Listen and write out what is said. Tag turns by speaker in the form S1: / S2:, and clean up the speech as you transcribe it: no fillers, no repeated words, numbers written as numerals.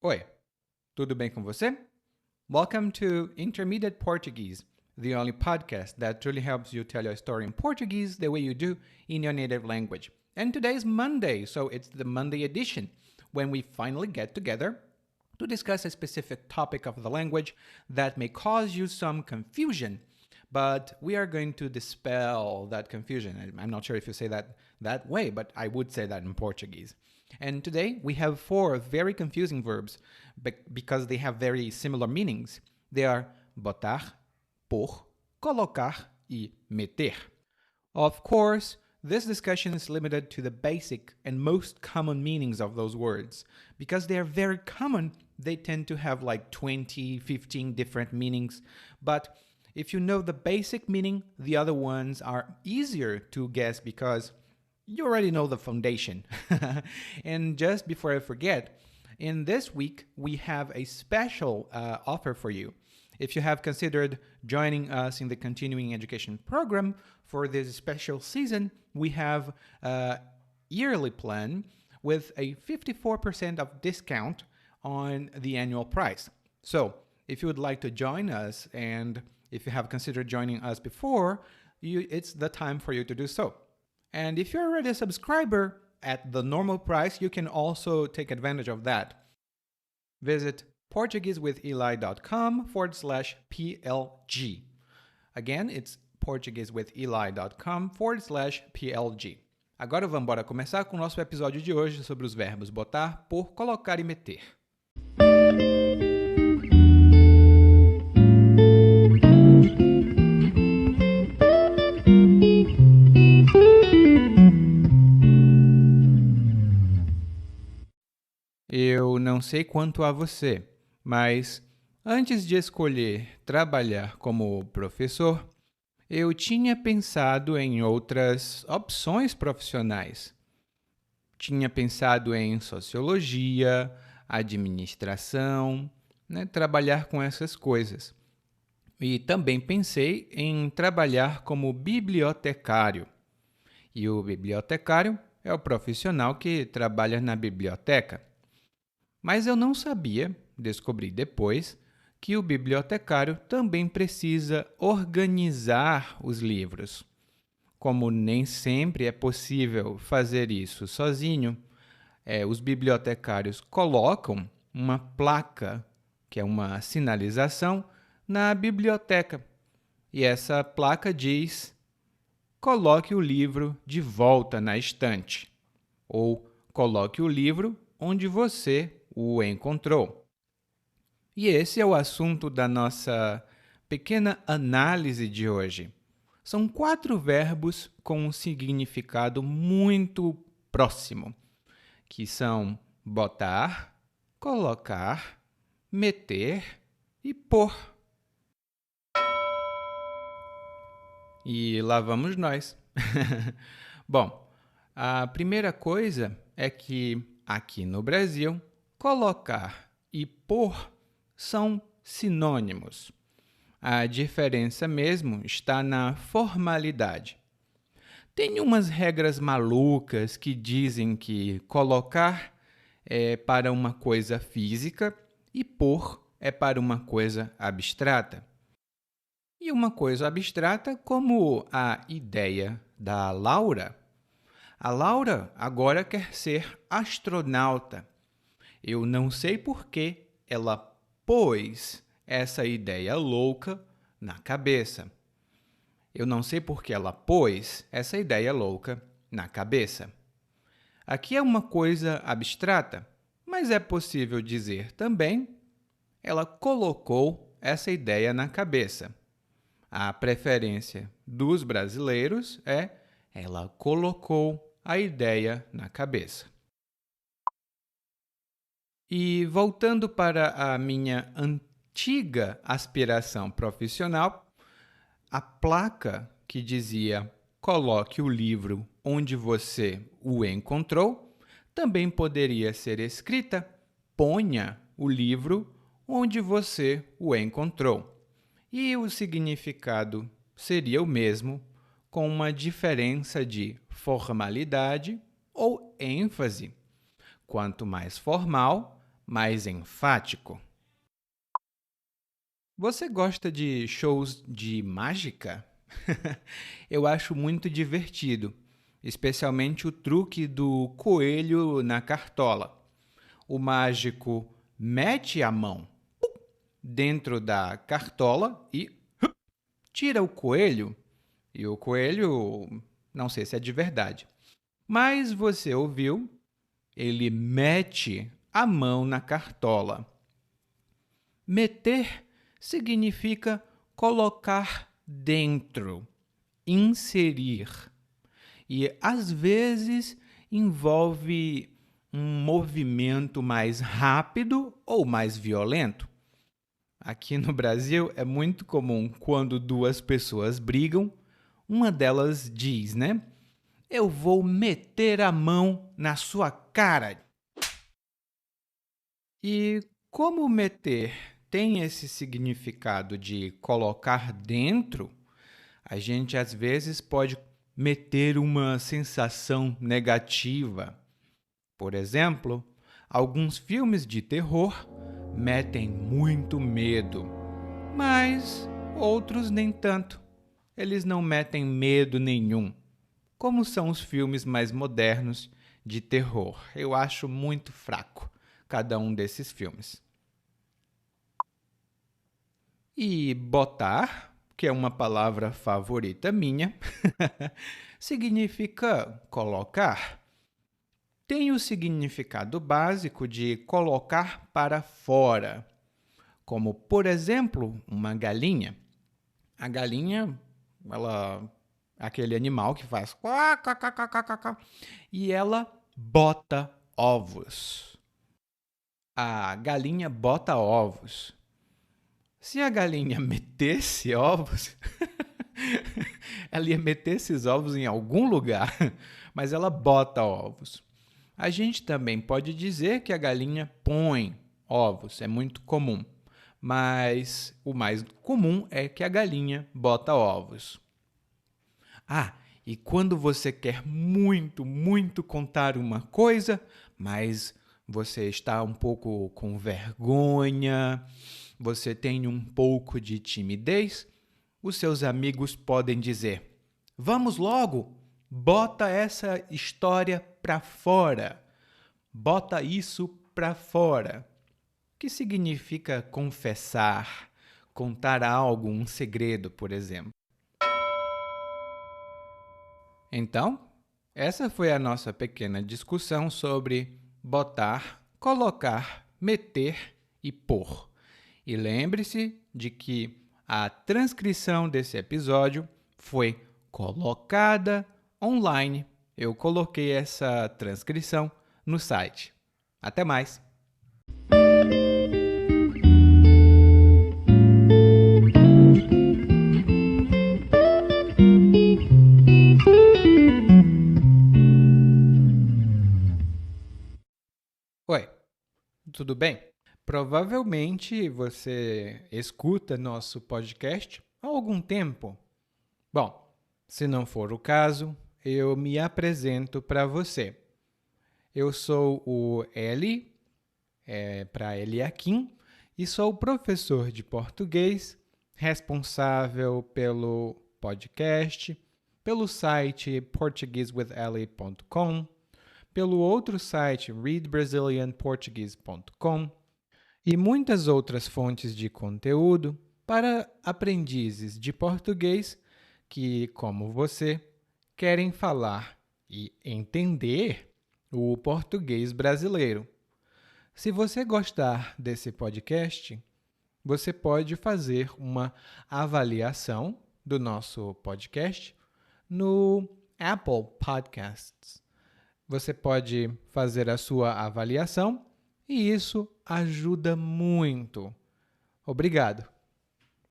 S1: Oi, tudo bem com você? Welcome to Intermediate Portuguese, the only podcast that truly helps you tell your story in Portuguese the way you do in your native language. And today is Monday, so it's the Monday edition, when we finally get together to discuss a specific topic of the language that may cause you some confusion. But we are going to dispel that confusion. I'm not sure if you say that way, but I would say that in Portuguese. And today we have four very confusing verbs because they have very similar meanings. They are botar, pôr, colocar, e meter. Of course, this discussion is limited to the basic and most common meanings of those words. Because they are very common, they tend to have like 20, 15 different meanings. But if you know the basic meaning, the other ones are easier to guess because you already know the foundation. And just before I forget, in this week, we have a special offer for you. If you have considered joining us in the continuing education program for this special season, we have a yearly plan with a 54% of discount on the annual price. So if you would like to join us, and if you have considered joining us before, it's the time for you to do so. And if you're already a subscriber at the normal price, you can also take advantage of that. Visit PortugueseWithEli.com/PLG. Again, it's PortugueseWithEli.com/PLG. Agora vamos embora começar com o nosso episódio de hoje sobre os verbos botar, pôr, colocar e meter. Eu não sei quanto a você, mas antes de escolher trabalhar como professor, eu tinha pensado em outras opções profissionais. Tinha pensado em sociologia, administração, trabalhar com essas coisas. E também pensei em trabalhar como bibliotecário. E o bibliotecário é o profissional que trabalha na biblioteca. Mas eu não sabia, descobri depois, que o bibliotecário também precisa organizar os livros. Como nem sempre é possível fazer isso sozinho, os bibliotecários colocam uma placa, que é uma sinalização, na biblioteca. E essa placa diz: coloque o livro de volta na estante. Ou coloque o livro onde você o encontrou. E esse é o assunto da nossa pequena análise de hoje. São 4 verbos com um significado muito próximo, que são botar, colocar, meter e pôr. E lá vamos nós. Bom, a primeira coisa é que aqui no Brasil, colocar e pôr são sinônimos. A diferença mesmo está na formalidade. Tem umas regras malucas que dizem que colocar é para uma coisa física e pôr é para uma coisa abstrata. E uma coisa abstrata como a ideia da Laura. A Laura agora quer ser astronauta. Eu não sei por que ela pôs essa ideia louca na cabeça. Eu não sei por que ela pôs essa ideia louca na cabeça. Aqui é uma coisa abstrata, mas é possível dizer também: ela colocou essa ideia na cabeça. A preferência dos brasileiros é: ela colocou a ideia na cabeça. E voltando para a minha antiga aspiração profissional, a placa que dizia coloque o livro onde você o encontrou, também poderia ser escrita ponha o livro onde você o encontrou. E o significado seria o mesmo, com uma diferença de formalidade ou ênfase. Quanto mais formal, mais enfático. Você gosta de shows de mágica? Eu acho muito divertido, especialmente o truque do coelho na cartola. O mágico mete a mão dentro da cartola e tira o coelho. E o coelho, não sei se é de verdade, mas você ouviu, ele mete a mão na cartola. Meter significa colocar dentro, inserir. E às vezes envolve um movimento mais rápido ou mais violento. Aqui no Brasil é muito comum quando duas pessoas brigam, uma delas diz, né? Eu vou meter a mão na sua cara. E como meter tem esse significado de colocar dentro, a gente às vezes pode meter uma sensação negativa. Por exemplo, alguns filmes de terror metem muito medo, mas outros nem tanto. Eles não metem medo nenhum, como são os filmes mais modernos de terror. Eu acho muito fraco cada um desses filmes. E botar, que é uma palavra favorita minha, significa colocar. Tem o significado básico de colocar para fora, como, por exemplo, uma galinha. A galinha, ela é aquele animal que faz quá, quá, quá, quá, quá, quá, e ela bota ovos. A galinha bota ovos. Se a galinha metesse ovos, ela ia meter esses ovos em algum lugar, mas ela bota ovos. A gente também pode dizer que a galinha põe ovos, é muito comum, mas o mais comum é que a galinha bota ovos. Ah, e quando você quer muito, muito contar uma coisa, mas você está um pouco com vergonha, você tem um pouco de timidez, os seus amigos podem dizer: vamos logo, bota essa história para fora, bota isso para fora. Que significa confessar, contar algo, um segredo, por exemplo. Então, essa foi a nossa pequena discussão sobre botar, colocar, meter e pôr. E lembre-se de que a transcrição desse episódio foi colocada online. Eu coloquei essa transcrição no site. Até mais! Oi, tudo bem? Provavelmente você escuta nosso podcast há algum tempo. Bom, se não for o caso, eu me apresento para você. Eu sou o Eli, para Eliakim, e sou professor de português, responsável pelo podcast, pelo site portuguesewitheli.com, pelo outro site readbrazilianportuguese.com e muitas outras fontes de conteúdo para aprendizes de português que, como você, querem falar e entender o português brasileiro. Se você gostar desse podcast, você pode fazer uma avaliação do nosso podcast no Apple Podcasts. Você pode fazer a sua avaliação e isso ajuda muito. Obrigado!